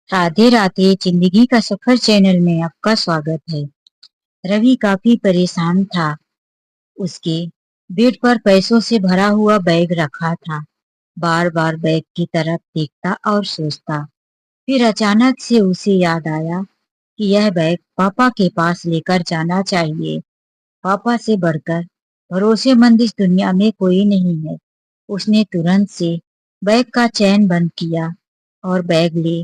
राधे राधे। जिंदगी का सफर चैनल में आपका स्वागत है। रवि काफी परेशान था। उसके बेड पर पैसों से भरा हुआ बैग रखा था। बार बार बैग की तरफ देखता और सोचता। फिर अचानक से उसे याद आया कि यह बैग पापा के पास लेकर जाना चाहिए। पापा से बढ़कर भरोसेमंद इस दुनिया में कोई नहीं है। उसने तुरंत से बैग का चैन बंद किया और बैग ले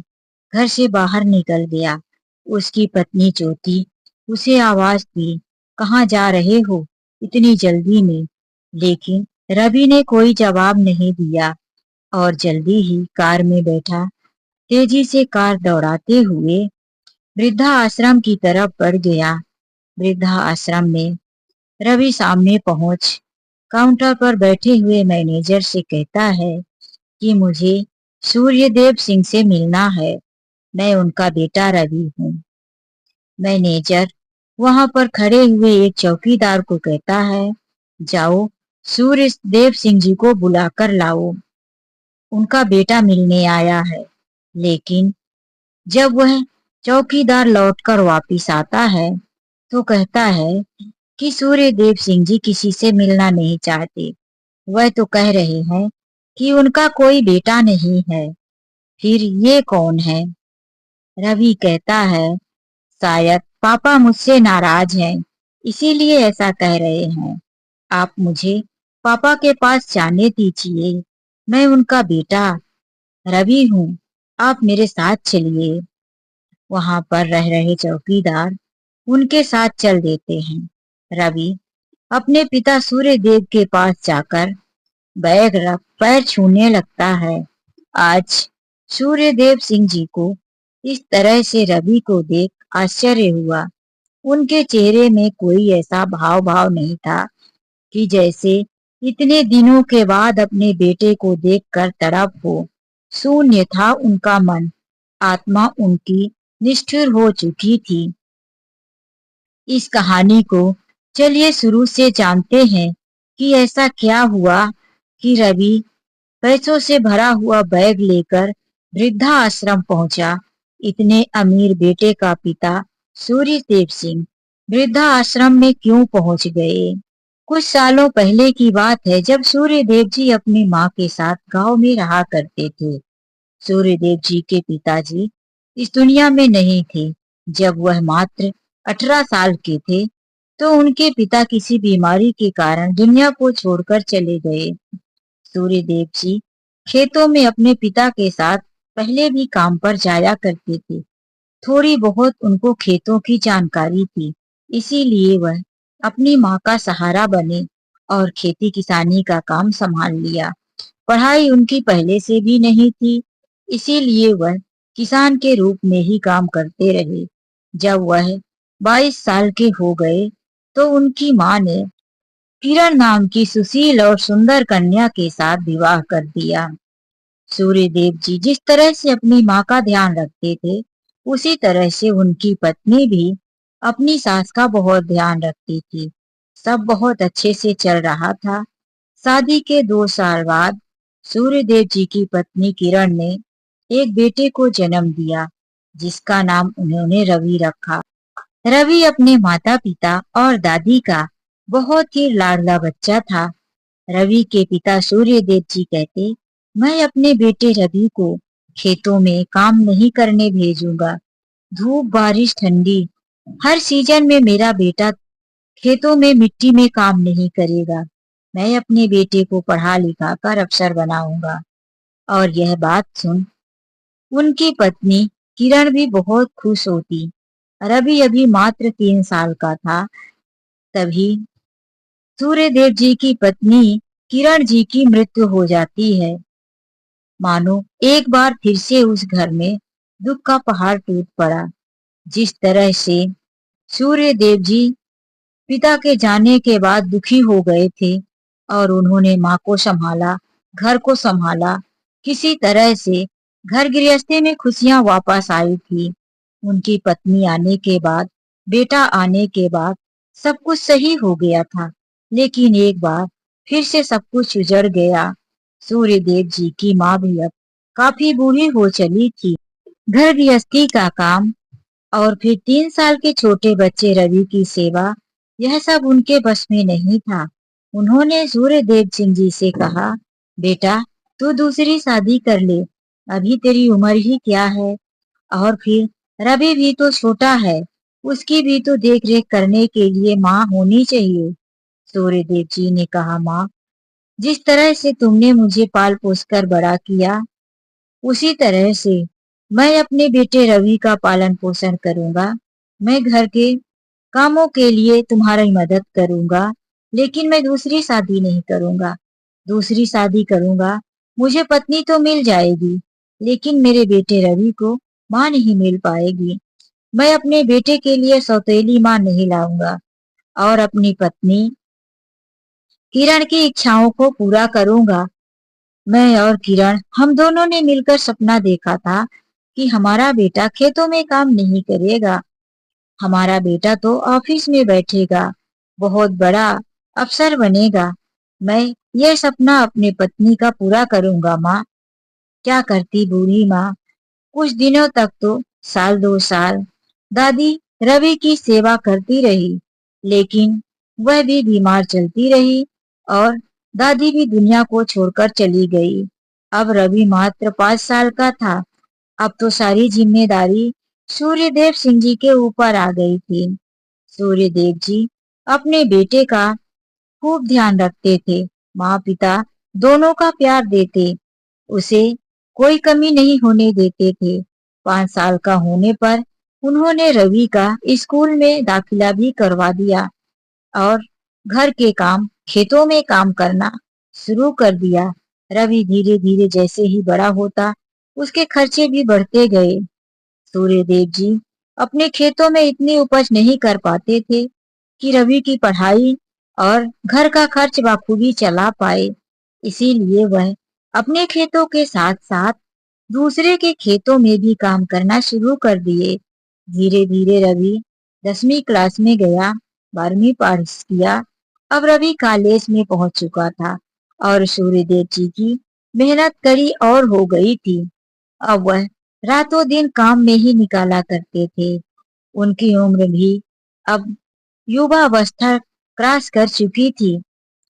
घर से बाहर निकल गया। उसकी पत्नी ज्योति उसे आवाज दी, कहाँ जा रहे हो इतनी जल्दी में? लेकिन रवि ने कोई जवाब नहीं दिया और जल्दी ही कार में बैठा। तेजी से कार दौड़ाते हुए वृद्धा आश्रम की तरफ बढ़ गया। वृद्धा आश्रम में रवि सामने पहुंच काउंटर पर बैठे हुए मैनेजर से कहता है कि मुझे सूर्यदेव सिंह से मिलना है। मैं उनका बेटा रवि हूँ। मैनेजर वहां पर खड़े हुए एक चौकीदार को कहता है, जाओ सूर्यदेव सिंह जी को बुलाकर लाओ, उनका बेटा मिलने आया है। लेकिन जब वह चौकीदार लौटकर वापिस आता है तो कहता है कि सूर्यदेव सिंह जी किसी से मिलना नहीं चाहते। वह तो कह रहे हैं कि उनका कोई बेटा नहीं है। फिर ये कौन है? रवि कहता है, शायद पापा मुझसे नाराज हैं, इसीलिए ऐसा कह रहे हैं। आप मुझे पापा के पास जाने दीजिए। मैं उनका बेटा रवि हूँ। आप मेरे साथ चलिए। वहां पर रह रहे चौकीदार उनके साथ चल देते हैं। रवि अपने पिता सूर्यदेव के पास जाकर बैग रख पैर छूने लगता है। आज सूर्यदेव सिंह जी को इस तरह से रवि को देख आश्चर्य हुआ। उनके चेहरे में कोई ऐसा भाव नहीं था कि जैसे इतने दिनों के बाद अपने बेटे को देखकर तड़प हो। शून्य था उनका मन। आत्मा उनकी निष्ठुर हो चुकी थी। इस कहानी को चलिए शुरू से जानते हैं कि ऐसा क्या हुआ कि रवि पैसों से भरा हुआ बैग लेकर वृद्धा आश्रम पहुंचा। इतने अमीर बेटे का पिता सूर्यदेव सिंह वृद्धा आश्रम में क्यों पहुंच गए? कुछ सालों पहले की बात है, जब सूर्यदेव जी अपनी माँ के साथ गांव में रहा करते थे। सूर्यदेव जी के पिताजी इस दुनिया में नहीं थे। जब वह मात्र 18 साल के थे तो उनके पिता किसी बीमारी के कारण दुनिया को छोड़कर चले गए। सूर्यदेव जी खेतों में अपने पिता के साथ पहले भी काम पर जाया करते थे। थोड़ी बहुत उनको खेतों की जानकारी थी, इसीलिए वह अपनी माँ का सहारा बने और खेती किसानी का काम संभाल लिया। पढ़ाई उनकी पहले से भी नहीं थी, इसीलिए वह किसान के रूप में ही काम करते रहे। जब वह 22 साल के हो गए तो उनकी माँ ने किरण नाम की सुशील और सुंदर कन्या के साथ विवाह कर दिया। सूर्यदेव जी जिस तरह से अपनी माँ का ध्यान रखते थे, उसी तरह से उनकी पत्नी भी अपनी सास का बहुत ध्यान रखती थी। सब बहुत अच्छे से चल रहा था। शादी के 2 साल बाद सूर्यदेव जी की पत्नी किरण ने एक बेटे को जन्म दिया, जिसका नाम उन्होंने रवि रखा। रवि अपने माता पिता और दादी का बहुत ही लाडला बच्चा था। रवि के पिता सूर्यदेव जी कहते, मैं अपने बेटे रवि को खेतों में काम नहीं करने भेजूंगा। धूप बारिश ठंडी हर सीजन में मेरा बेटा खेतों में मिट्टी में काम नहीं करेगा। मैं अपने बेटे को पढ़ा लिखा कर अफसर बनाऊंगा। और यह बात सुन उनकी पत्नी किरण भी बहुत खुश होती। रवि अभी मात्र 3 साल का था। तभी सूर्यदेव जी की पत्नी किरण जी की मृत्यु हो जाती है। मानो एक बार फिर से उस घर में दुख का पहाड़ टूट पड़ा। जिस तरह से सूर्यदेव जी पिता के जाने के बाद दुखी हो गए थे और उन्होंने माँ को संभाला, घर को संभाला, किसी तरह से घर गृहस्थी में खुशियां वापस आई थी। उनकी पत्नी आने के बाद, बेटा आने के बाद सब कुछ सही हो गया था। लेकिन एक बार फिर से सब कुछ उजड़ गया। सूर्यदेव जी की माँ भी अब काफी बूढ़ी हो चली थी। घर गृहस्थी का काम और फिर 3 साल के छोटे बच्चे रवि की सेवा, यह सब उनके बस में नहीं था। उन्होंने सूर्यदेव सिंह जी से कहा, बेटा तू दूसरी शादी कर ले, अभी तेरी उम्र ही क्या है, और फिर रवि भी तो छोटा है, उसकी भी तो देख रेख करने के लिए माँ होनी चाहिए। सूर्यदेव जी ने कहा, माँ जिस तरह से तुमने मुझे पाल पोस कर बड़ा किया, उसी तरह से मैं अपने बेटे रवि का पालन पोषण करूंगा। मैं घर के कामों के लिए तुम्हारी मदद करूंगा, लेकिन मैं दूसरी शादी नहीं करूंगा। दूसरी शादी करूंगा, मुझे पत्नी तो मिल जाएगी, लेकिन मेरे बेटे रवि को माँ नहीं मिल पाएगी। मैं अपने बेटे के लिए सौतेली माँ नहीं लाऊंगा, और अपनी पत्नी किरण की इच्छाओं को पूरा करूंगा। मैं और किरण, हम दोनों ने मिलकर सपना देखा था कि हमारा बेटा खेतों में काम नहीं करेगा, हमारा बेटा तो ऑफिस में बैठेगा, बहुत बड़ा अफसर बनेगा। मैं यह सपना अपनी पत्नी का पूरा करूंगा माँ। क्या करती बूढ़ी माँ, कुछ दिनों तक तो, साल 2 साल, दादी रवि की सेवा करती रही, लेकिन वह भी बीमार चलती रही और दादी भी दुनिया को छोड़कर चली गई। अब रवि मात्र 5 साल का था। अब तो सारी जिम्मेदारी सूर्यदेव सिंह जी के ऊपर आ गई थी। सूर्यदेव जी अपने बेटे का खूब ध्यान रखते थे, माँ पिता दोनों का प्यार देते, उसे कोई कमी नहीं होने देते थे। 5 साल का होने पर उन्होंने रवि का स्कूल में दाखिला भी करवा दिया और घर के काम, खेतों में काम करना शुरू कर दिया। रवि धीरे धीरे जैसे ही बड़ा होता, उसके खर्चे भी बढ़ते गए। सूर्यदेव जी अपने खेतों में इतनी उपज नहीं कर पाते थे कि रवि की पढ़ाई और घर का खर्च बखूबी चला पाए। इसीलिए वह अपने खेतों के साथ साथ दूसरे के खेतों में भी काम करना शुरू कर दिए। धीरे धीरे रवि 10वीं क्लास में गया, 12वीं पास किया। अब रवि कॉलेज में पहुंच चुका था और सूर्यदेव जी की मेहनत कड़ी और हो गई थी। अब वह रातों दिन काम में ही निकाला करते थे। उनकी उम्र भी अब युवा अवस्था क्रॉस कर चुकी थी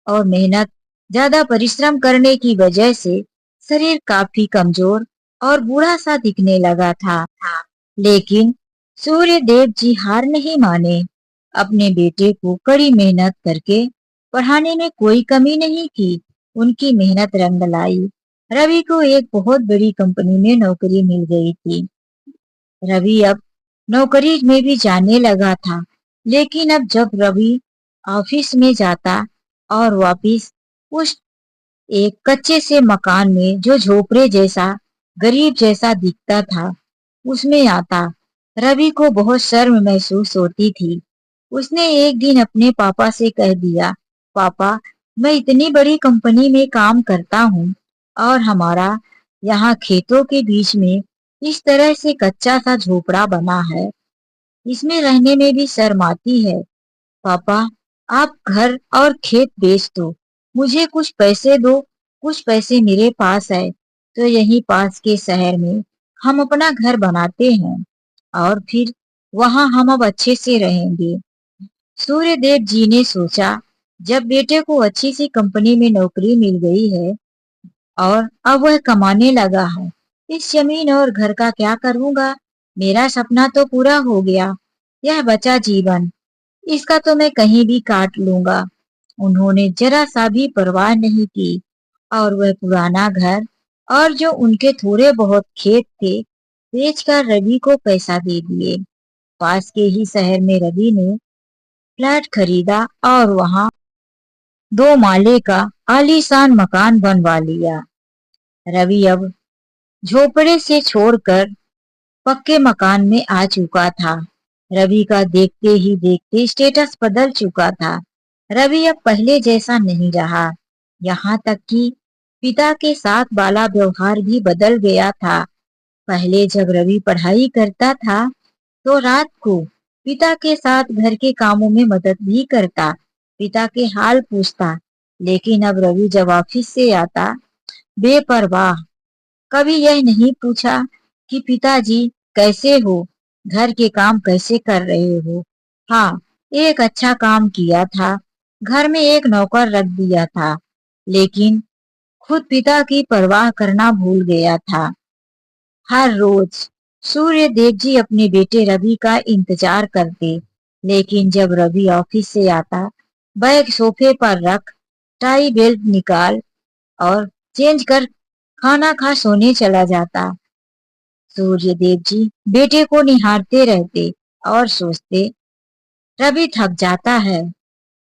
और मेहनत, ज्यादा परिश्रम करने की वजह से शरीर काफी कमजोर और बूढ़ा सा दिखने लगा था। लेकिन सूर्यदेव जी हार नहीं माने। अपने बेटे को कड़ी मेहनत करके पढ़ाने में कोई कमी नहीं की। उनकी मेहनत रंग लाई। रवि को एक बहुत बड़ी कंपनी में नौकरी मिल गई थी। रवि अब नौकरी में भी जाने लगा था, लेकिन अब जब रवि ऑफिस में जाता और वापिस उस एक कच्चे से मकान में जो झोपड़े जैसा, गरीब जैसा दिखता था, उसमें आता, रवि को बहुत शर्म महसूस होती थी। उसने एक दिन अपने पापा से कह दिया, पापा मैं इतनी बड़ी कंपनी में काम करता हूँ और हमारा यहाँ खेतों के बीच में इस तरह से कच्चा सा झोपड़ा बना है, इसमें रहने में भी शर्म आती है। पापा आप घर और खेत बेच दो, मुझे कुछ पैसे दो, कुछ पैसे मेरे पास है तो यहीं पास के शहर में हम अपना घर बनाते हैं और फिर वहां हम अब अच्छे से रहेंगे। सूर्यदेव जी ने सोचा, जब बेटे को अच्छी सी कंपनी में नौकरी मिल गई है और अब वह कमाने लगा है, इस जमीन और घर का क्या करूंगा? मेरा सपना तो पूरा हो गया, यह बचा जीवन, इसका तो मैं कहीं भी काट लूंगा। उन्होंने जरा सा भी परवाह नहीं की और वह पुराना घर और जो उनके थोड़े बहुत खेत थे, बेचकर रवि को पैसा दे दिए। पास के ही शहर में रवि ने फ्लैट खरीदा और वहां 2 माले का आलीशान मकान बनवा लिया। रवि अब झोपड़े से छोड़कर पक्के मकान में आ चुका था। रवि का देखते ही देखते स्टेटस बदल चुका था। रवि अब पहले जैसा नहीं रहा, यहाँ तक कि पिता के साथ वाला व्यवहार भी बदल गया था। पहले जब रवि पढ़ाई करता था तो रात को पिता के साथ घर के कामों में मदद भी करता, पिता के हाल पूछता। लेकिन अब रवि जब ऑफिस से आता, बेपरवाह, कभी यह नहीं पूछा कि पिताजी कैसे हो, घर के काम कैसे कर रहे हो। हाँ, एक अच्छा काम किया था, घर में एक नौकर रख दिया था, लेकिन खुद पिता की परवाह करना भूल गया था। हर रोज सूर्य देव जी अपने बेटे रवि का इंतजार करते, लेकिन जब रवि ऑफिस से आता, बैग सोफे पर रख, टाई बेल्ट निकाल और चेंज कर खाना खा सोने चला जाता। सूर्य देव जी बेटे को निहारते रहते और सोचते, रवि थक जाता है,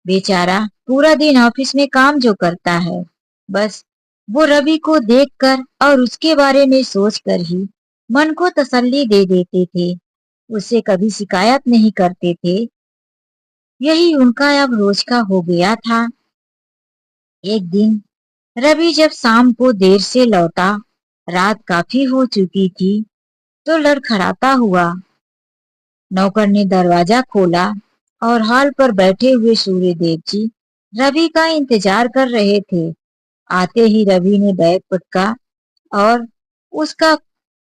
बेचारा पूरा दिन ऑफिस में काम जो करता है। बस वो रवि को देखकर और उसके बारे में सोचकर ही मन को तसल्ली दे देते थे, उससे कभी शिकायत नहीं करते थे। यही उनका अब रोज का हो गया था। एक दिन रवि जब शाम को देर से लौटा, रात काफी हो चुकी थी, तो लड़खड़ाता हुआ नौकर ने दरवाजा खोला और हॉल पर बैठे हुए सूर्य देव जी रवि का इंतजार कर रहे थे। आते ही रवि ने बैग पटका और उसका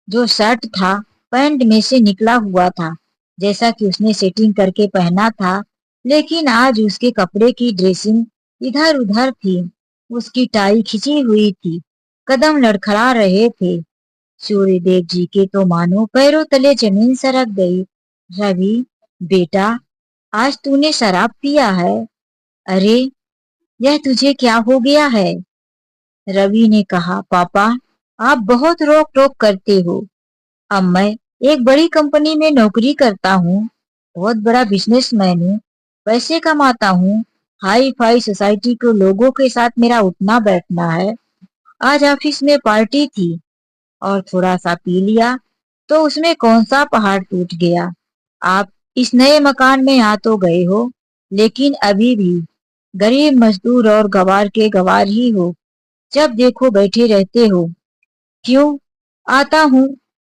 जो शर्ट था पैंट में से निकला हुआ था, जैसा कि उसने सेटिंग करके पहना था, लेकिन आज उसके कपड़े की ड्रेसिंग इधर उधर थी। उसकी टाई खिंची हुई थी, कदम लड़खड़ा रहे थे। सूर्य देव जी के तो मानो पैरों तले जमीन सरक गई। रवि, बेटा, आज तूने शराब पिया है? अरे, यह तुझे क्या हो गया है? रवि ने कहा, पापा, आप बहुत रोक टोक करते हो। अब मैं एक बड़ी कंपनी में नौकरी करता हूँ, बहुत बड़ा बिजनेसमैन हूँ, पैसे कमाता हूँ, हाई फाई सोसाइटी के लोगों के साथ मेरा उठना बैठना है। आज ऑफिस में पार्टी थी और थोड़ा सा पी लिया, तो उसमें कौन सा पहाड़ टूट गया। आप इस नए मकान में आ तो गए हो, लेकिन अभी भी गरीब मजदूर और गवार के गवार ही हो। जब देखो बैठे रहते हो। क्यों? आता हूँ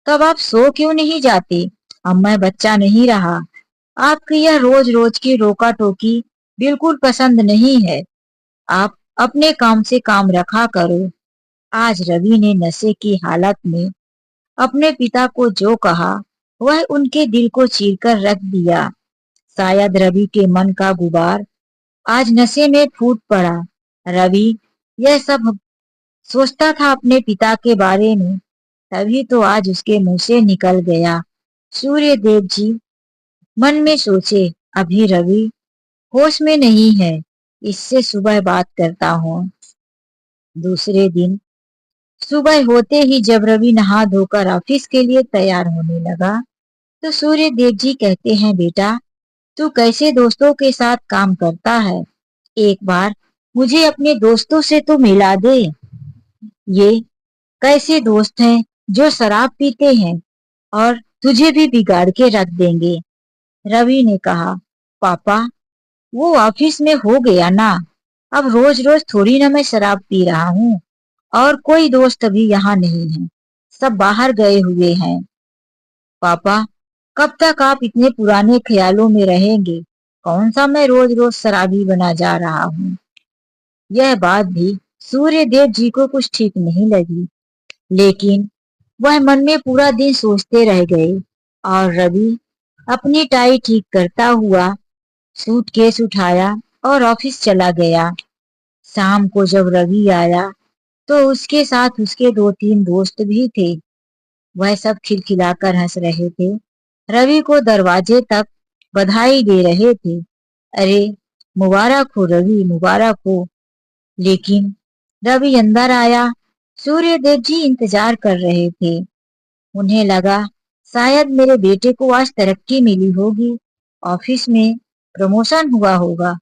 तब आप सो क्यों नहीं जाते? अब मैं बच्चा नहीं रहा। आपकी यह रोज रोज की रोका टोकी बिल्कुल पसंद नहीं है। आप अपने काम से काम रखा करो। आज रवि ने नशे की हालत में अपने पिता को जो कहा, वह उनके दिल को चीरकर रख दिया। शायद रवि के मन का गुबार आज नशे में फूट पड़ा। रवि यह सब सोचता था अपने पिता के बारे में, तभी तो आज उसके मुंह से निकल गया। सूर्य देव जी मन में सोचे, अभी रवि होश में नहीं है, इससे सुबह बात करता हूँ। दूसरे दिन सुबह होते ही जब रवि नहा धोकर ऑफिस के लिए तैयार होने लगा, तो सूर्य देव जी कहते हैं, बेटा, तू कैसे दोस्तों के साथ काम करता है? एक बार मुझे अपने दोस्तों से तो मिला दे। ये कैसे दोस्त हैं जो शराब पीते हैं और तुझे भी बिगाड़ के रख देंगे? रवि ने कहा, पापा, वो ऑफिस में हो गया ना, अब रोज रोज थोड़ी ना मैं शराब पी रहा हूँ, और कोई दोस्त अभी यहाँ नहीं है, सब बाहर गए हुए हैं। पापा, कब तक आप इतने पुराने ख्यालों में रहेंगे? कौन सा मैं रोज रोज शराबी बना जा रहा हूँ? यह बात भी सूर्य देव जी को कुछ ठीक नहीं लगी, लेकिन वह मन में पूरा दिन सोचते रह गए। और रवि अपनी टाई ठीक करता हुआ सूटकेस उठाया और ऑफिस चला गया। शाम को जब रवि आया, तो उसके साथ उसके दो तीन दोस्त भी थे। वह सब खिलखिलाकर हंस रहे थे, रवि को दरवाजे तक बधाई दे रहे थे। अरे, मुबारक हो रवि, मुबारक हो। लेकिन रवि अंदर आया, सूर्य देव जी इंतजार कर रहे थे। उन्हें लगा शायद मेरे बेटे को आज तरक्की मिली होगी, ऑफिस में प्रमोशन हुआ होगा,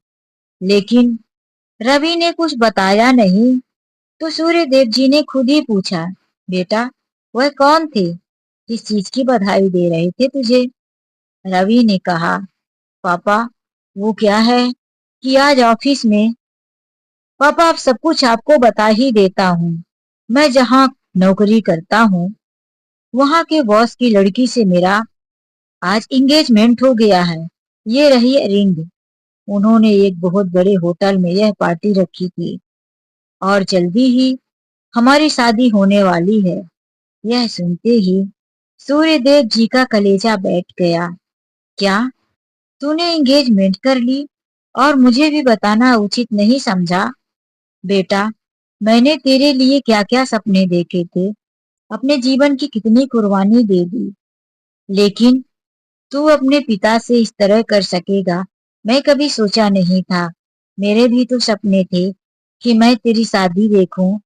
लेकिन रवि ने कुछ बताया नहीं। तो सूर्य देव जी ने खुद ही पूछा, बेटा, वह कौन थे? किस चीज की बधाई दे रहे थे तुझे? रवि ने कहा, पापा, वो क्या है कि आज ऑफिस में, पापा, अब सब कुछ आपको बता ही देता हूँ। मैं जहाँ नौकरी करता हूँ, वहाँ के बॉस की लड़की से मेरा आज एंगेजमेंट हो गया है। ये रही रिंग। उन्होंने एक बहुत बड़े होटल में यह पार्टी रखी थी और जल्दी ही हमारी शादी होने वाली है। यह सुनते ही सूर्यदेव जी का कलेजा बैठ गया। क्या तूने एंगेजमेंट कर ली और मुझे भी बताना उचित नहीं समझा? बेटा, मैंने तेरे लिए क्या क्या सपने देखे थे, अपने जीवन की कितनी कुर्बानी दे दी, लेकिन तू अपने पिता से इस तरह कर सकेगा, मैं कभी सोचा नहीं था। मेरे भी तो सपने थे कि मैं तेरी शादी देखूं,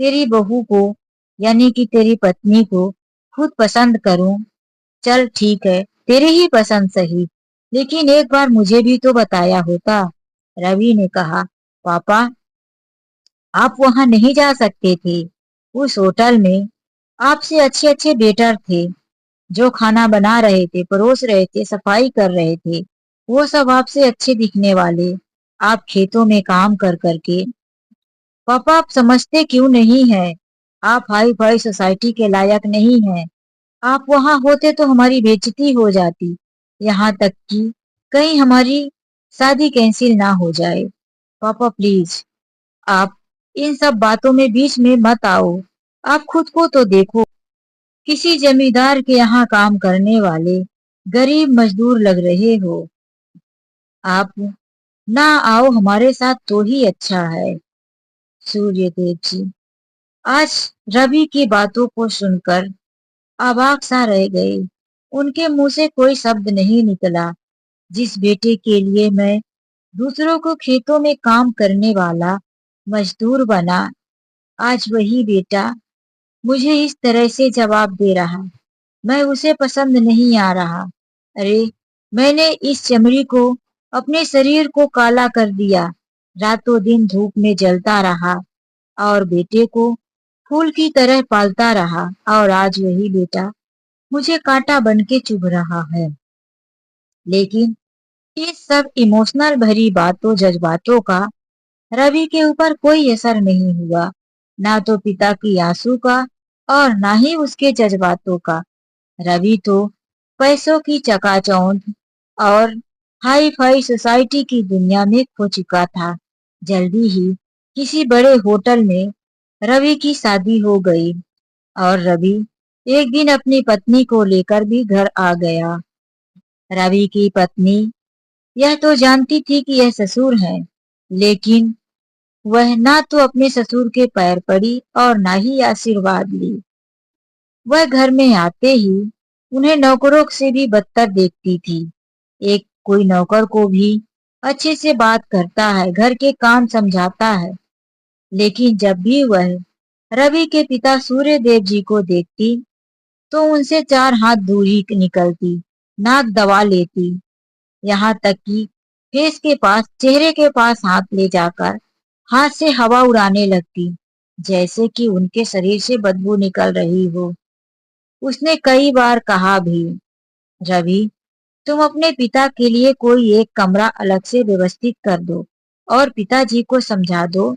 तेरी बहू को यानी कि तेरी पत्नी को खुद पसंद करूं। चल ठीक है, तेरी ही पसंद सही, लेकिन एक बार मुझे भी तो बताया होता। रवि ने कहा, पापा, आप वहां नहीं जा सकते थे। उस होटल में आपसे अच्छे अच्छे वेटर थे, जो खाना बना रहे थे, परोस रहे थे, सफाई कर रहे थे। वो सब आपसे अच्छे दिखने वाले। आप खेतों में काम कर करके, पापा आप समझते क्यों नहीं है? आप हाई फाई सोसाइटी के लायक नहीं हैं। आप वहां होते तो हमारी बेइज्जती हो जाती, यहाँ तक कि कहीं हमारी शादी कैंसिल ना हो जाए। पापा प्लीज, आप इन सब बातों में बीच में मत आओ। आप खुद को तो देखो, किसी जमींदार के यहाँ काम करने वाले गरीब मजदूर लग रहे हो। आप ना आओ हमारे साथ तो ही अच्छा है। सूर्यदेव जी आज रवि की बातों को सुनकर अवाक सा रह गए। उनके मुंह से कोई शब्द नहीं निकला। जिस बेटे के लिए मैं दूसरों को खेतों में काम करने वाला मजदूर बना, आज वही बेटा मुझे इस तरह से जवाब दे रहा। मैं उसे पसंद नहीं आ रहा। अरे, मैंने इस चमड़ी को, अपने शरीर को काला कर दिया, रातों दिन धूप में जलता रहा और बेटे को फूल की तरह पालता रहा, और आज वही बेटा मुझे कांटा बन के चुभ रहा है। लेकिन इस सब इमोशनल भरी बातों, जज्बातों का रवि के ऊपर कोई असर नहीं हुआ, ना तो पिता की आंसू का और ना ही उसके जज्बातों का। रवि तो पैसों की चकाचौंध और हाई फाई सोसाइटी की दुनिया में खो चुका था। जल्दी ही किसी बड़े होटल में रवि की शादी हो गई और रवि एक दिन अपनी पत्नी को लेकर भी घर आ गया। रवि की पत्नी यह तो जानती थी कि यह ससुर है, लेकिन वह ना तो अपने ससुर के पैर पड़ी और ना ही आशीर्वाद ली। वह घर में आते ही उन्हें नौकरों से भी बदतर देखती थी। एक कोई नौकर को भी अच्छे से बात करता है, घर के काम समझाता है, लेकिन जब भी वह रवि के पिता सूर्यदेव जी को देखती तो उनसे 4 हाथ दूरी निकलती, नाक दबा लेती, यहाँ तक कि फेस के पास, चेहरे के पास हाथ ले जाकर हाथ से हवा उड़ाने लगती, जैसे कि उनके शरीर से बदबू निकल रही हो। उसने कई बार कहा भी, रवि, तुम अपने पिता के लिए कोई एक कमरा अलग से व्यवस्थित कर दो और पिताजी को समझा दो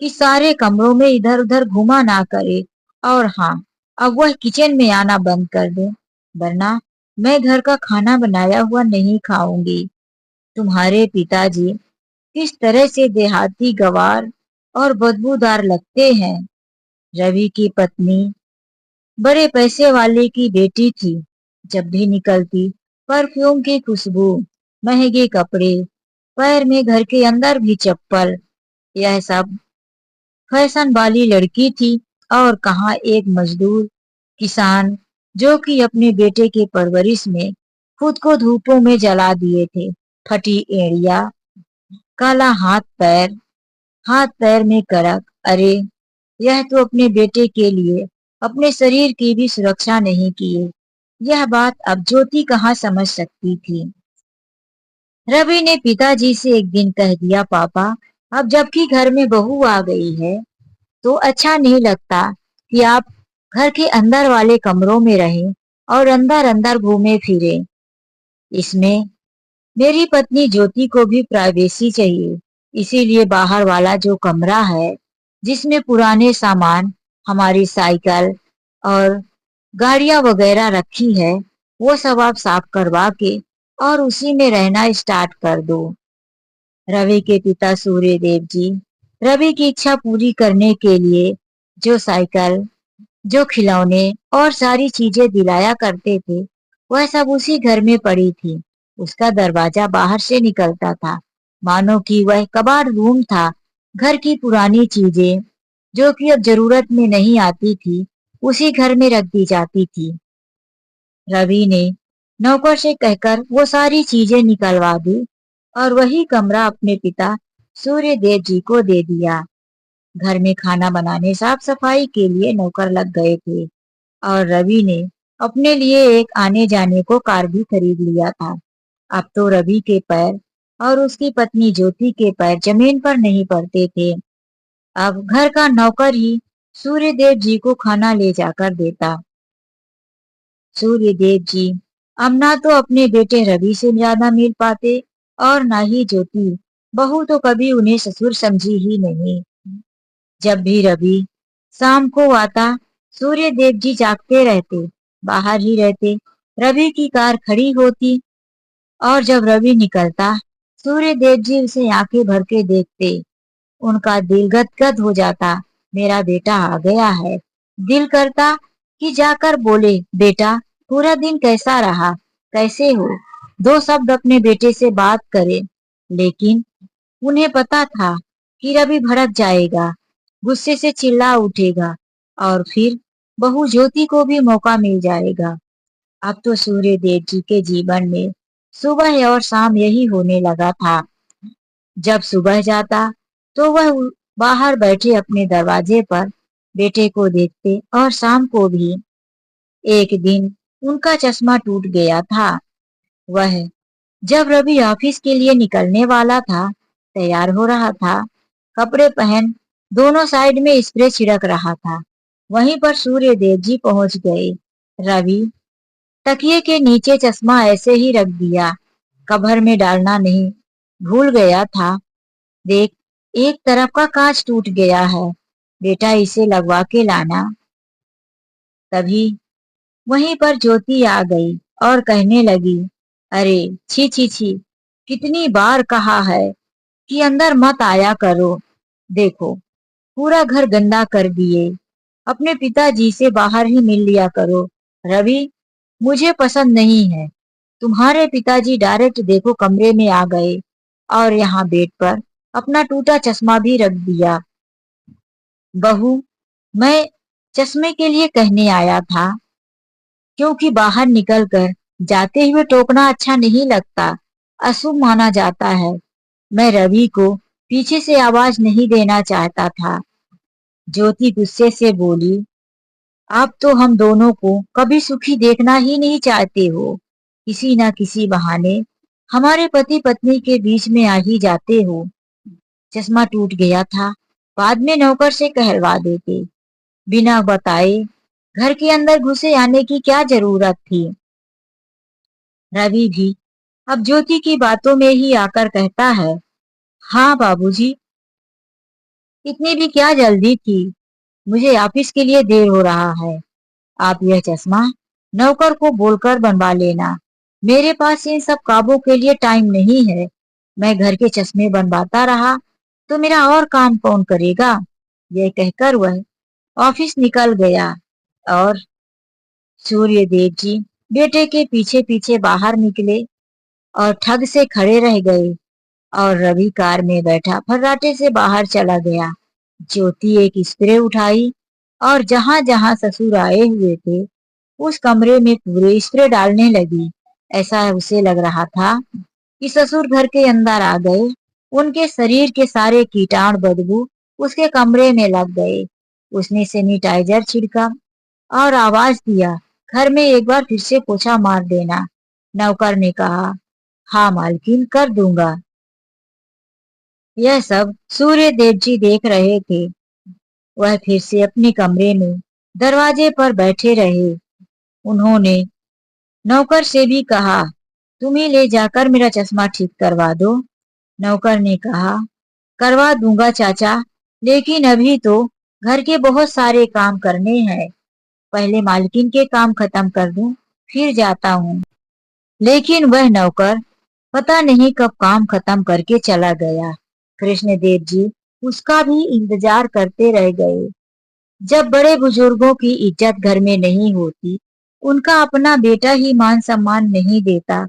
कि सारे कमरों में इधर उधर घुमा ना करे, और हाँ, अब वह किचन में आना बंद कर दे, वरना मैं घर का खाना बनाया हुआ नहीं खाऊंगी। तुम्हारे पिताजी किस तरह से देहाती, गवार और बदबूदार लगते हैं। रवि की पत्नी बड़े पैसे वाले की बेटी थी। जब भी निकलती, परफ्यूम की खुशबू, महंगे कपड़े, पैर में घर के अंदर भी चप्पल, यह सब फैशन वाली लड़की थी। और कहाँ एक मजदूर किसान जो कि अपने बेटे के परवरिश में खुद को धूपों में जला दिए थे। फटी एड़िया, काला हाथ पैर में करक। अरे, यह तो अपने बेटे के लिए अपने शरीर की भी सुरक्षा नहीं किए। यह बात अब ज्योति कहाँ समझ सकती थी। रवि ने पिताजी से एक दिन कह दिया, पापा, अब जबकि घर में बहू आ गई है तो अच्छा नहीं लगता कि आप घर के अंदर वाले कमरों में रहें और अंदर अंदर घूमे फिरे। इसमें मेरी पत्नी ज्योति को भी प्राइवेसी चाहिए, इसीलिए बाहर वाला जो कमरा है, जिसमें पुराने सामान, हमारी साइकिल और गाड़ियां वगैरह रखी है, वो सब आप साफ करवा के और उसी में रहना स्टार्ट कर दो। रवि के पिता सूर्यदेव जी रवि की इच्छा पूरी करने के लिए जो साइकिल जो खिलौने और सारी चीजें दिलाया करते थे, वह सब उसी घर में पड़ी थी। उसका दरवाजा बाहर से निकलता था, मानो कि वह कबाड़ रूम था। घर की पुरानी चीजें जो कि अब जरूरत में नहीं आती थी, उसी घर में रख दी जाती थी। रवि ने नौकर से कहकर वो सारी चीजें निकलवा दी और वही कमरा अपने पिता सूर्यदेव जी को दे दिया। घर में खाना बनाने साफ सफाई के लिए नौकर लग गए थे और रवि ने अपने लिए एक आने जाने को कार भी खरीद लिया था। अब तो रवि के पैर और उसकी पत्नी ज्योति के पैर जमीन पर नहीं पड़ते थे। अब घर का नौकर ही सूर्यदेव जी को खाना ले जाकर देता। सूर्यदेव जी अब ना तो अपने बेटे रवि से ज्यादा मिल पाते और ना ही ज्योति। बहू तो कभी उन्हें ससुर समझी ही नहीं। जब भी रवि शाम को आता, सूर्यदेव जी जागते रहते, बाहर ही रहते। रवि की कार खड़ी होती और जब रवि निकलता, सूर्यदेव जी उसे आंखें भर के देखते। उनका दिल गदगद हो जाता, मेरा बेटा आ गया है। दिल करता कि जाकर बोले, बेटा पूरा दिन कैसा रहा, कैसे हो, दो शब्द अपने बेटे से बात करे। लेकिन उन्हें पता था कि रवि भड़क जाएगा, गुस्से से चिल्ला उठेगा और फिर बहू ज्योति को भी मौका मिल जाएगा। अब तो सूर्य देव जी के जीवन में सुबह और शाम यही होने लगा था। जब सुबह जाता तो वह बाहर बैठे अपने दरवाजे पर बेटे को देखते और शाम को भी। एक दिन उनका चश्मा टूट गया था। वह जब रवि ऑफिस के लिए निकलने वाला था, तैयार हो रहा था, कपड़े पहन दोनों साइड में स्प्रे छिड़क रहा था, वहीं पर सूर्य देव जी पहुंच गए। रवि तकिए के नीचे चश्मा ऐसे ही रख दिया, कवर में डालना नहीं भूल गया था। देख, एक तरफ का कांच टूट गया है, बेटा इसे लगवा के लाना। तभी वहीं पर ज्योति आ गई और कहने लगी, अरे छी छी छी, कितनी बार कहा है कि अंदर मत आया करो। देखो, पूरा घर गंदा कर दिए। अपने पिताजी से बाहर ही मिल लिया करो। रवि, मुझे पसंद नहीं है। तुम्हारे पिताजी डायरेक्ट देखो कमरे में आ गए और यहाँ बेड पर अपना टूटा चश्मा भी रख दिया। बहू, मैं चश्मे के लिए कहने आया था, क्योंकि बाहर निकलकर जाते हुए टोकना अच्छा नहीं लगता, अशुभ माना जाता है। मैं रवि को पीछे से आवाज नहीं देना चाहता था। ज्योति गुस्से से बोली, आप तो हम दोनों को कभी सुखी देखना ही नहीं चाहते हो। किसी ना किसी बहाने हमारे पति पत्नी के बीच में आ ही जाते हो। चश्मा टूट गया था, बाद में नौकर से कहलवा देते। बिना बताए घर के अंदर घुसे आने की क्या जरूरत थी। रवि भी अब ज्योति की बातों में ही आकर कहता है, हाँ बाबूजी, इतनी भी क्या जल्दी थी, मुझे ऑफिस के लिए देर हो रहा है। आप यह चश्मा नौकर को बोलकर बनवा लेना, मेरे पास इन सब कामों के लिए टाइम नहीं है। मैं घर के चश्मे बनवाता रहा तो मेरा और काम कौन करेगा। यह कहकर वह ऑफिस निकल गया और सूर्य देव जी बेटे के पीछे पीछे बाहर निकले और ठग से खड़े रह गए और रवि कार में बैठा फर्राटे से बाहर चला गया। ज्योति एक स्प्रे उठाई और जहां जहां ससुर आए हुए थे, उस कमरे में पूरे स्प्रे डालने लगी। ऐसा उसे लग रहा था कि ससुर घर के अंदर आ गए। उनके शरीर के सारे कीटाणु बदबू उसके कमरे में लग गए। उसने सैनिटाइजर छिड़का और आवाज दिया, घर में एक बार फिर से पोछा मार देना। नौकर ने कहा, हाँ मालकिन, कर दूंगा। यह सब सूर्य देव जी देख रहे थे। वह फिर से अपने कमरे में दरवाजे पर बैठे रहे। उन्होंने नौकर से भी कहा, तुम ही ले जाकर मेरा चश्मा ठीक करवा दो। नौकर ने कहा, करवा दूंगा चाचा, लेकिन अभी तो घर के बहुत सारे काम करने हैं। पहले मालकिन के काम खत्म कर दूं, फिर जाता हूँ। लेकिन वह नौकर पता नहीं कब काम खत्म करके चला गया। कृष्णदेव जी उसका भी इंतजार करते रह गए। जब बड़े बुजुर्गों की इज्जत घर में नहीं होती, उनका अपना बेटा ही मान सम्मान नहीं देता,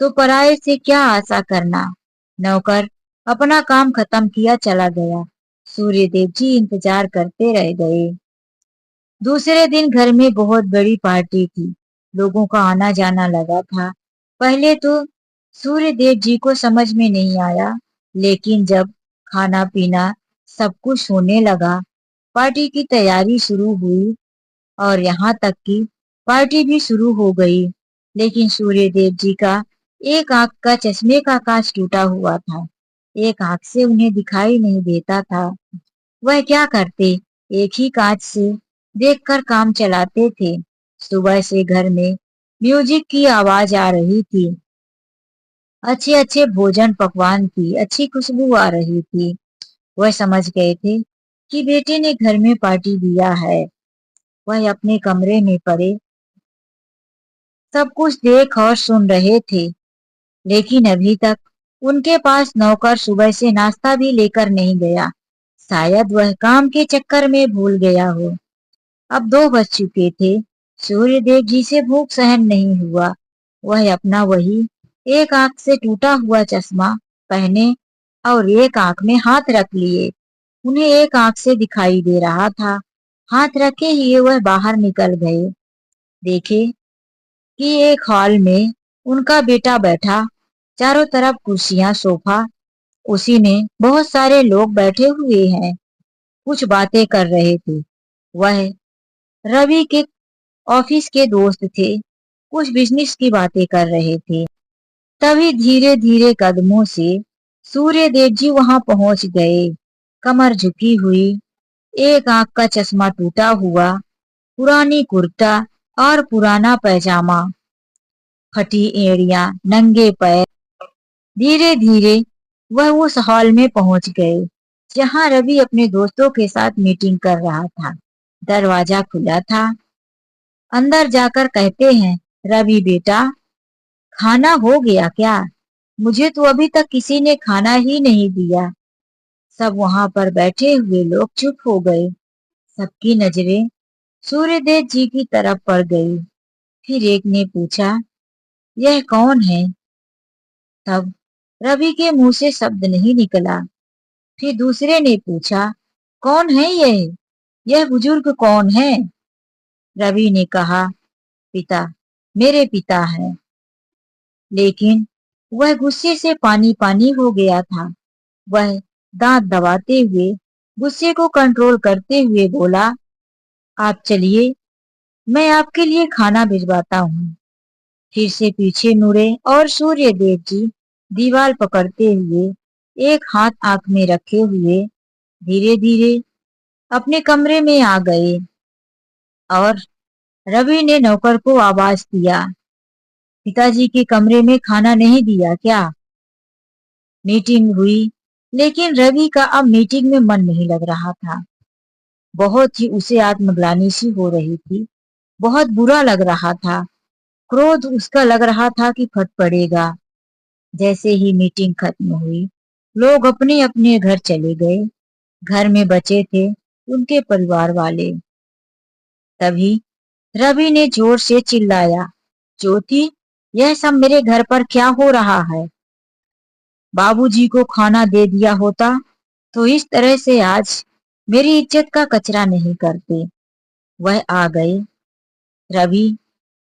तो पराये से क्या आशा करना। नौकर अपना काम खत्म किया चला गया। सूर्यदेव जी इंतजार करते रह गए। दूसरे दिन घर में बहुत बड़ी पार्टी थी। लोगों का आना जाना लगा था। पहले तो सूर्यदेव जी को समझ में नहीं आया, लेकिन जब खाना पीना सब कुछ होने लगा, पार्टी की तैयारी शुरू हुई और यहाँ तक कि पार्टी भी शुरू हो गई। लेकिन सूर्यदेव जी का एक आंख का चश्मे का कांच टूटा हुआ था। एक आंख से उन्हें दिखाई नहीं देता था। वह क्या करते, एक ही कांच से देखकर काम चलाते थे। सुबह से घर में म्यूजिक की आवाज आ रही थी। अच्छे अच्छे भोजन पकवान की अच्छी खुशबू आ रही थी। वह समझ गए थे कि बेटे ने घर में पार्टी दिया है। वह अपने कमरे में पड़े सब कुछ देख और सुन रहे थे, लेकिन अभी तक उनके पास नौकर सुबह से नाश्ता भी लेकर नहीं गया। शायद वह काम के चक्कर में भूल गया हो। अब 2 बज चुके थे। सूर्यदेव जी से भूख सहन नहीं हुआ। वह अपना वही एक आंख से टूटा हुआ चश्मा पहने और एक आंख में हाथ रख लिए। उन्हें एक आंख से दिखाई दे रहा था। हाथ रखे ही वह बाहर निकल गए। देखे कि एक हॉल में उनका बेटा बैठा, चारों तरफ कुर्सियां सोफा, उसी में बहुत सारे लोग बैठे हुए हैं, कुछ बातें कर रहे थे। वह रवि के ऑफिस के दोस्त थे, कुछ बिजनेस की बातें कर रहे थे। तभी धीरे धीरे कदमों से सूर्यदेव जी वहां पहुंच गए। कमर झुकी हुई, एक आंख का चश्मा टूटा हुआ, पुरानी कुर्ता और पुराना पैजामा, फटी एड़ियां, नंगे पैर। धीरे धीरे वह उस हॉल में पहुंच गए जहां रवि अपने दोस्तों के साथ मीटिंग कर रहा था। दरवाजा खुला था। अंदर जाकर कहते हैं, रवि बेटा, खाना हो गया क्या? मुझे तो अभी तक किसी ने खाना ही नहीं दिया। सब वहां पर बैठे हुए लोग चुप हो गए। सबकी नजरें सूर्यदेव जी की तरफ पड़ गई। फिर एक ने पूछा, यह कौन है? तब रवि के मुंह से शब्द नहीं निकला। फिर दूसरे ने पूछा, कौन है यह बुजुर्ग कौन है? रवि ने कहा, पिता, मेरे पिता हैं। लेकिन वह गुस्से से पानी पानी हो गया था। वह दांत दबाते हुए, गुस्से को कंट्रोल करते हुए बोला, आप चलिए, मैं आपके लिए खाना भिजवाता हूँ। फिर से पीछे मुड़े और सूर्यदेव जी दीवार पकड़ते हुए, एक हाथ आंख में रखे हुए, धीरे धीरे अपने कमरे में आ गए। और रवि ने नौकर को आवाज दिया, पिताजी के कमरे में खाना नहीं दिया क्या? मीटिंग हुई, लेकिन रवि का अब मीटिंग में मन नहीं लग रहा था। बहुत ही उसे आत्मग्लानि सी हो रही थी। बहुत बुरा लग रहा था। क्रोध उसका लग रहा था कि फट पड़ेगा। जैसे ही मीटिंग खत्म हुई, लोग अपने अपने घर चले गए। घर में बचे थे उनके परिवार वाले। तभी रवि ने जोर से चिल्लाया, ज्योति, यह सब मेरे घर पर क्या हो रहा है? बाबूजी को खाना दे दिया होता तो इस तरह से आज मेरी इज्जत का कचरा नहीं करते। वह आ गए। रवि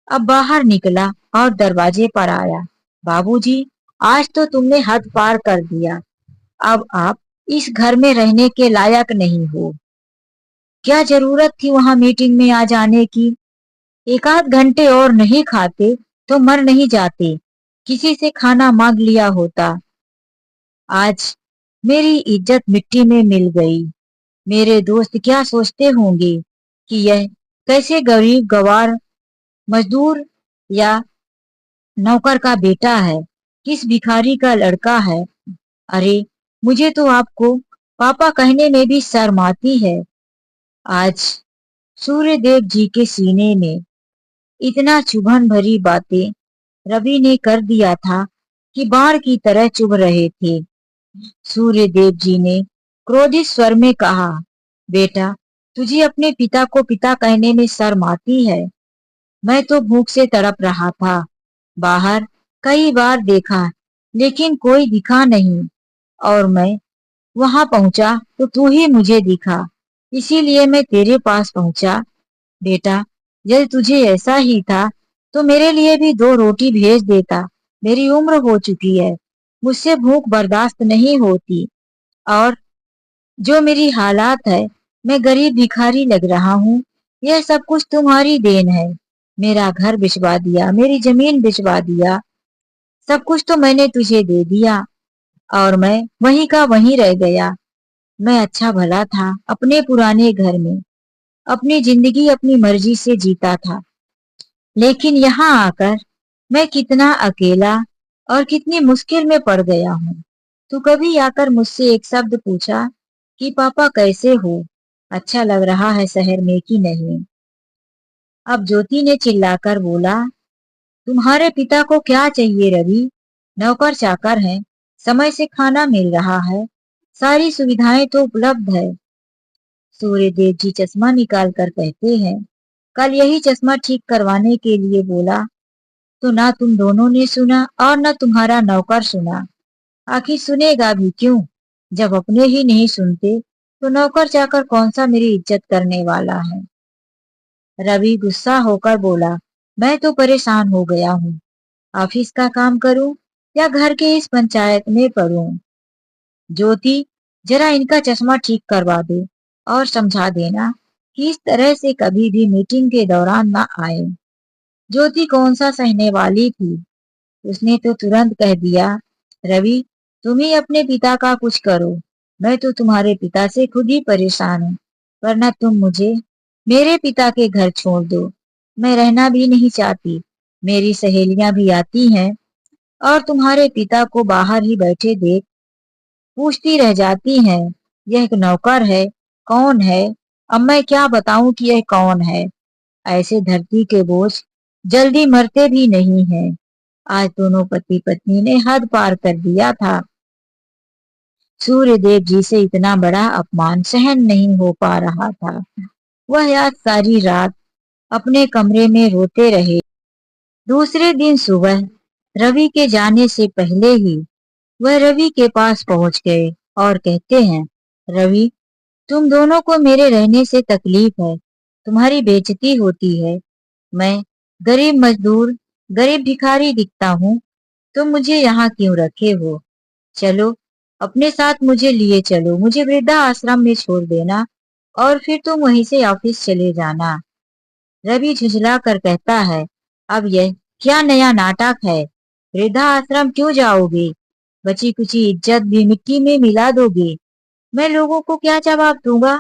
अब बाहर निकला और दरवाजे पर आया। बाबूजी, आज तो तुमने हद पार कर दिया। अब आप इस घर में रहने के लायक नहीं हो। क्या जरूरत थी वहां मीटिंग में आ जाने की? एक आध घंटे और नहीं खाते तो मर नहीं जाते। किसी से खाना मांग लिया होता। आज मेरी इज्जत मिट्टी में मिल गई। मेरे दोस्त क्या सोचते होंगे कि यह कैसे गरीब गवार मजदूर या नौकर का बेटा है, किस भिखारी का लड़का है। अरे, मुझे तो आपको पापा कहने में भी शर्म आती है। आज सूर्यदेव जी के सीने में इतना चुभन भरी बातें रवि ने कर दिया था कि बाढ़ की तरह चुभ रहे थे। सूर्यदेव जी ने क्रोधित स्वर में कहा, बेटा, तुझे अपने पिता को पिता कहने में शर्म आती है? मैं तो भूख से तड़प रहा था। बाहर कई बार देखा, लेकिन कोई दिखा नहीं, और मैं वहां पहुंचा तो तू ही मुझे दिखा, इसीलिए मैं तेरे पास पहुंचा। बेटा, यदि तुझे ऐसा ही था तो मेरे लिए भी 2 रोटी भेज देता। मेरी उम्र हो चुकी है, मुझसे भूख बर्दाश्त नहीं होती, और जो मेरी हालात है, मैं गरीब भिखारी लग रहा हूँ। यह सब कुछ तुम्हारी देन है। मेरा घर बिचवा दिया, मेरी जमीन बिचवा दिया, सब कुछ तो मैंने तुझे दे दिया, और मैं वहीं का वहीं रह गया। मैं अच्छा भला था अपने पुराने घर में, अपनी जिंदगी अपनी मर्जी से जीता था, लेकिन यहाँ आकर मैं कितना अकेला और कितनी मुश्किल में पड़ गया हूँ। तू कभी आकर मुझसे एक शब्द पूछा कि पापा कैसे हो? अच्छा लग रहा है शहर में कि नहीं? अब ज्योति ने चिल्लाकर बोला, तुम्हारे पिता को क्या चाहिए रवि? नौकर चाकर हैं, समय से खाना मिल रहा है, सारी सुविधाएं तो उपलब्ध है। सूर्य देव जी चश्मा निकाल कर कहते हैं, कल यही चश्मा ठीक करवाने के लिए बोला, तो ना तुम दोनों ने सुना और न तुम्हारा नौकर सुना। आखिर सुनेगा भी क्यों? जब अपने ही नहीं सुनते तो नौकर चाकर कौन सा मेरी इज्जत करने वाला है? रवि गुस्सा होकर बोला, मैं तो परेशान हो गया हूँ। ऑफिस का काम करूं या घर के इस पंचायत में पढ़ूं? ज्योति, जरा इनका चश्मा ठीक करवा दे और समझा देना कि इस तरह से कभी भी मीटिंग के दौरान ना आए। ज्योति कौन सा सहने वाली थी, उसने तो तुरंत कह दिया, रवि, तुम ही अपने पिता का कुछ करो। मैं तो तुम्हारे पिता से खुद ही परेशान हूँ, वरना तुम मुझे मेरे पिता के घर छोड़ दो। मैं रहना भी नहीं चाहती। मेरी सहेलियां भी आती हैं और तुम्हारे पिता को बाहर ही बैठे देख पूछती रह जाती हैं, यह एक नौकर है, कौन है? अब मैं क्या बताऊं कि यह कौन है? ऐसे धरती के बोझ जल्दी मरते भी नहीं हैं। आज दोनों पति पत्नी ने हद पार कर दिया था। सूर्य देव जी से इतना बड़ा अपमान सहन नहीं हो पा रहा था। वह आज सारी रात अपने कमरे में रोते रहे। दूसरे दिन सुबह रवि के जाने से पहले ही वह रवि के पास पहुंच गए और कहते हैं, रवि, तुम दोनों को मेरे रहने से तकलीफ है, तुम्हारी बेइज्जती होती है। मैं गरीब मजदूर, गरीब भिखारी दिखता हूँ, तुम मुझे यहाँ क्यों रखे हो? चलो, अपने साथ मुझे लिए चलो, मुझे वृद्धा आश्रम में छोड़ देना और फिर तुम वहीं से ऑफिस चले जाना। रवि झुंझला कर कहता है, अब यह क्या नया नाटक है? वृद्धा आश्रम क्यों जाओगे? बची कुची इज्जत भी मिट्टी में मिला दोगे। मैं लोगों को क्या जवाब दूंगा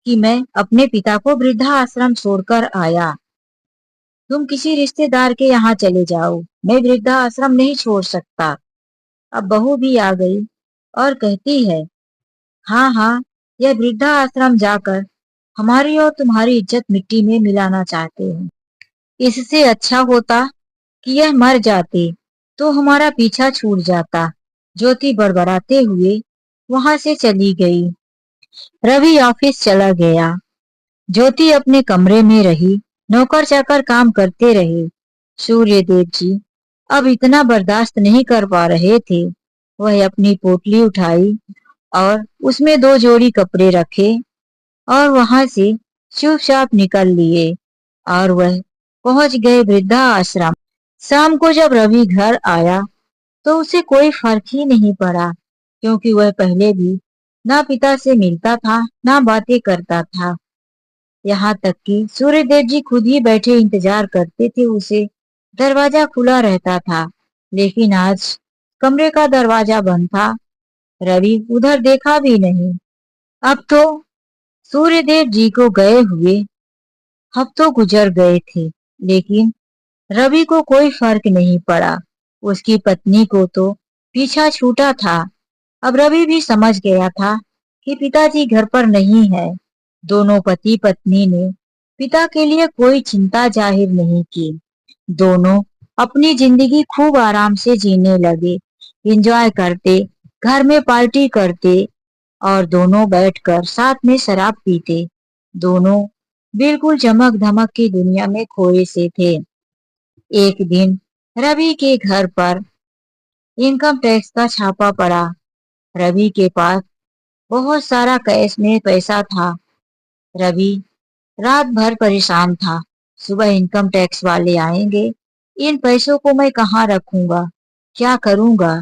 कि मैं अपने पिता को वृद्धा आश्रम छोड़कर आया? तुम किसी रिश्तेदार के यहाँ चले जाओ, मैं वृद्धा आश्रम नहीं छोड़ सकता। अब बहू भी आ गई और कहती है, हाँ हाँ, यह वृद्धा आश्रम जाकर हमारी और तुम्हारी इज्जत मिट्टी में मिलाना चाहते हैं। इससे अच्छा होता कि यह मर जाते तो हमारा पीछा छूट जाता। ज्योति बड़बड़ाते हुए वहां से चली गई। रवि ऑफिस चला गया। ज्योति अपने कमरे में रही, नौकर चाकर काम करते रहे। सूर्य देव जी अब इतना बर्दाश्त नहीं कर पा रहे थे। वह अपनी पोटली उठाई और उसमें 2 जोड़ी कपड़े रखे और वहां से चुपचाप निकल लिए, और वह पहुंच गए वृद्धा आश्रम। शाम को जब रवि घर आया तो उसे कोई फर्क ही नहीं पड़ा, क्योंकि वह पहले भी ना पिता से मिलता था ना बातें करता था। यहाँ तक कि सूर्यदेव जी खुद ही बैठे इंतजार करते थे उसे। दरवाजा खुला रहता था, लेकिन आज कमरे का दरवाजा बंद था। रवि उधर देखा भी नहीं। अब तो सूर्यदेव जी को गए हुए हफ्तों गुजर गए थे, लेकिन रवि को कोई फर्क नहीं पड़ा। उसकी पत्नी को तो पीछा छूटा था। अब रवि भी समझ गया था कि पिताजी घर पर नहीं है। दोनों पति पत्नी ने पिता के लिए कोई चिंता जाहिर नहीं की। दोनों अपनी जिंदगी खूब आराम से जीने लगे, एंजॉय करते, घर में पार्टी करते और दोनों बैठकर साथ में शराब पीते। दोनों बिल्कुल चमक धमक की दुनिया में खोए से थे। एक दिन रवि के घर पर इनकम टैक्स का छापा पड़ा। रवि के पास बहुत सारा कैश में पैसा था। रवि रात भर परेशान था। सुबह इनकम टैक्स वाले आएंगे, इन पैसों को मैं कहाँ रखूंगा, क्या करूंगा।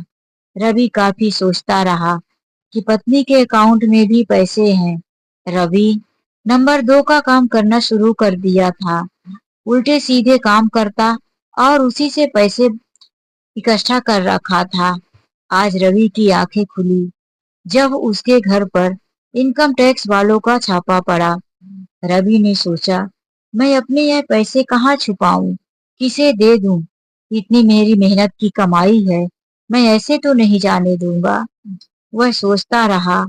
रवि काफी सोचता रहा कि पत्नी के अकाउंट में भी पैसे हैं। रवि नंबर 2 का काम करना शुरू कर दिया था। उल्टे सीधे काम करता और उसी से पैसे इकट्ठा कर रखा था। आज रवि की आंखें खुली जब उसके घर पर इनकम टैक्स वालों का छापा पड़ा। रवि ने सोचा, मैं अपने यह पैसे कहाँ छुपाऊं, किसे दे दूं? इतनी मेरी मेहनत की कमाई है, मैं ऐसे तो नहीं जाने दूंगा। वह सोचता रहा।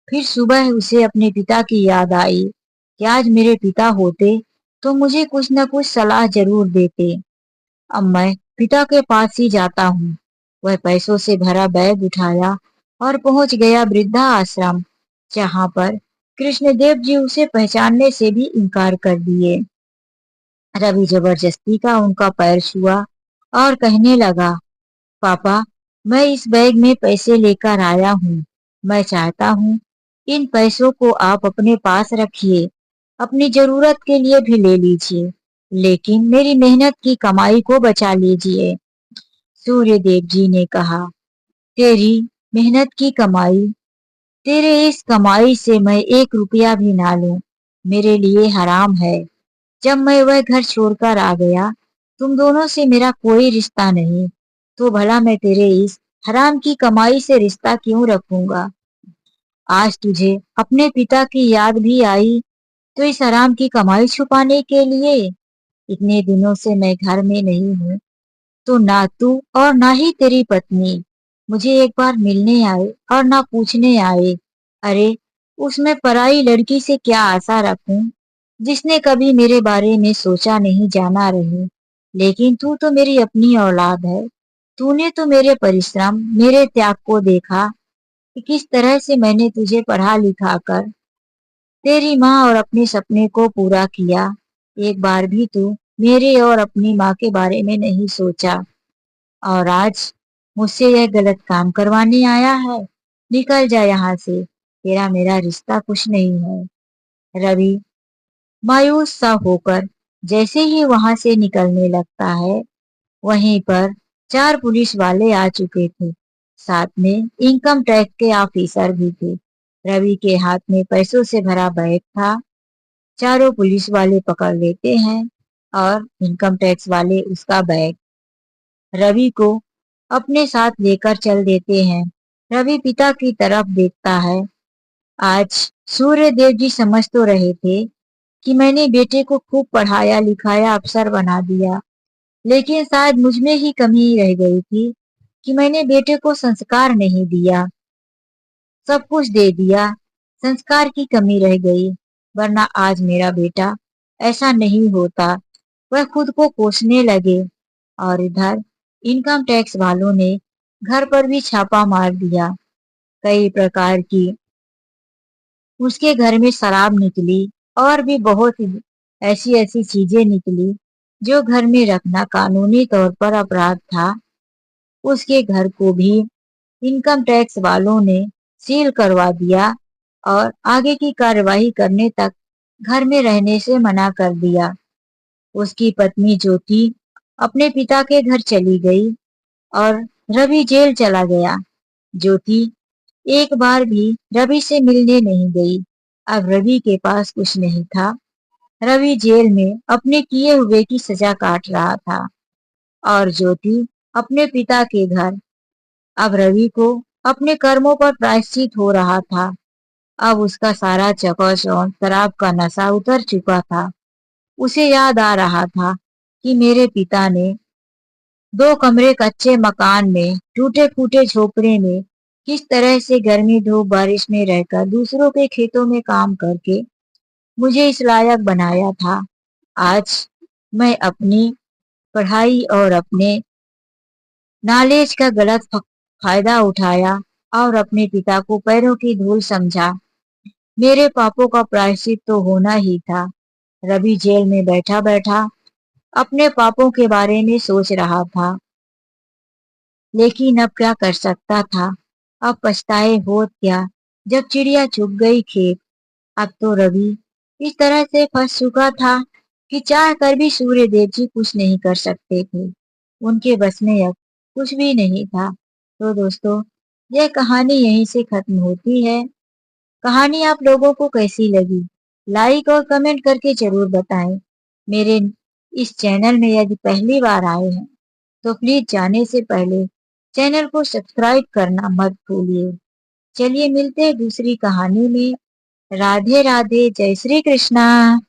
फिर सुबह उसे अपने पिता की याद आई कि आज मेरे पिता होते तो मुझे कुछ न कुछ सलाह जरूर देते। अब मैं पिता के पास ही जाता हूँ। वह पैसों से भरा बैग उठाया और पहुंच गया वृद्धा आश्रम, जहाँ पर कृष्णदेव जी उसे पहचानने से भी इनकार कर दिए। रवि जबरदस्ती का उनका पैर छुआ और कहने लगा, पापा, मैं इस बैग में पैसे लेकर आया हूँ। मैं चाहता हूँ इन पैसों को आप अपने पास रखिए, अपनी जरूरत के लिए भी ले लीजिए, लेकिन मेरी मेहनत की कमाई को बचा लीजिए। सूर्य देव जी ने कहा, तेरी मेहनत की कमाई, तेरे इस कमाई से मैं 1 रुपया भी ना लूं, मेरे लिए हराम है। जब मैं वह घर छोड़कर आ गया, तुम दोनों से मेरा कोई रिश्ता नहीं, तो भला मैं तेरे इस हराम की कमाई से रिश्ता क्यों रखूंगा? आज तुझे अपने पिता की याद भी आई, तो इस हराम की कमाई छुपाने के लिए इतने दिनों से मैं घर में नहीं हूँ, तो ना तू और ना ही तेरी पत्नी मुझे एक बार मिलने आए और ना पूछने आए। अरे, उसमें पराई लड़की से क्या आशा रखूं, जिसने कभी मेरे बारे में सोचा नहीं जाना रही। लेकिन तू तो मेरी अपनी औलाद है। तूने तो मेरे परिश्रम, मेरे त्याग को देखा कि किस तरह से मैंने तुझे पढ़ा लिखा कर तेरी माँ और अपने सपने को पूरा किया। एक बार भी तू मेरे और अपनी माँ के बारे में नहीं सोचा, और आज मुझसे यह गलत काम करवाने आया है। निकल जा यहाँ से, तेरा मेरा रिश्ता कुछ नहीं है। रवि मायूस सा होकर जैसे ही वहां से निकलने लगता है, वहीं पर 4 पुलिस वाले आ चुके थे। साथ में इनकम टैक्स के ऑफिसर भी थे। रवि के हाथ में पैसों से भरा बैग था। चारों पुलिस वाले पकड़ लेते हैं और इनकम टैक्स वाले उसका बैग रवि को अपने साथ लेकर चल देते हैं। रवि पिता की तरफ देखता है। आज सूर्य देव जी समझ तो रहे थे कि मैंने बेटे को खूब पढ़ाया लिखाया अफसर बना दिया, लेकिन शायद मुझ में ही कमी रह गई थी कि मैंने बेटे को संस्कार नहीं दिया। सब कुछ दे दिया, संस्कार की कमी रह गई, वरना आज मेरा बेटा ऐसा नहीं होता। वह खुद को कोसने लगे। और इधर इनकम टैक्स वालों ने घर पर भी छापा मार दिया। कई प्रकार की उसके घर में शराब निकली और भी बहुत ऐसी ऐसी चीजें निकली जो घर में रखना कानूनी तौर पर अपराध था। उसके घर को भी इनकम टैक्स वालों ने सील करवा दिया और आगे की कार्यवाही करने तक घर में रहने से मना कर दिया। उसकी पत्नी ज्योति अपने पिता के घर चली गई और रवि जेल चला गया। ज्योति एक बार भी रवि से मिलने नहीं गई। अब रवि के पास कुछ नहीं था। रवि जेल में अपने किए हुए की सजा काट रहा था और ज्योति अपने पिता के घर। अब रवि को अपने कर्मों पर प्रायश्चित हो रहा था। अब उसका सारा चकाचौंध शराब का नशा उतर चुका था। उसे याद आ रहा था कि मेरे पिता ने 2 कमरे कच्चे मकान में टूटे फूटे झोपड़े में किस तरह से गर्मी धूप बारिश में रहकर दूसरों के खेतों में काम करके मुझे इस लायक बनाया था। आज मैं अपनी पढ़ाई और अपने नॉलेज का गलत फायदा उठाया और अपने पिता को पैरों की धूल समझा। मेरे पापों का प्रायश्चित तो होना ही था। रवि जेल में बैठा बैठा अपने पापों के बारे में सोच रहा था, लेकिन अब क्या कर सकता था। अब पछताए होत क्या, जब चिड़िया चुग गई खेत। अब तो रवि इस तरह से फंस चुका था कि चाह कर भी सूर्य देव जी कुछ नहीं कर सकते थे। उनके बस में अब कुछ भी नहीं था। तो दोस्तों, यह कहानी यहीं से खत्म होती है। कहानी आप लोगों को कैसी लगी, लाइक और कमेंट करके जरूर बताएं। मेरे इस चैनल में यदि पहली बार आए हैं तो प्लीज जाने से पहले चैनल को सब्सक्राइब करना मत भूलिए। चलिए मिलते हैं दूसरी कहानी में। राधे राधे, जय श्री कृष्णा।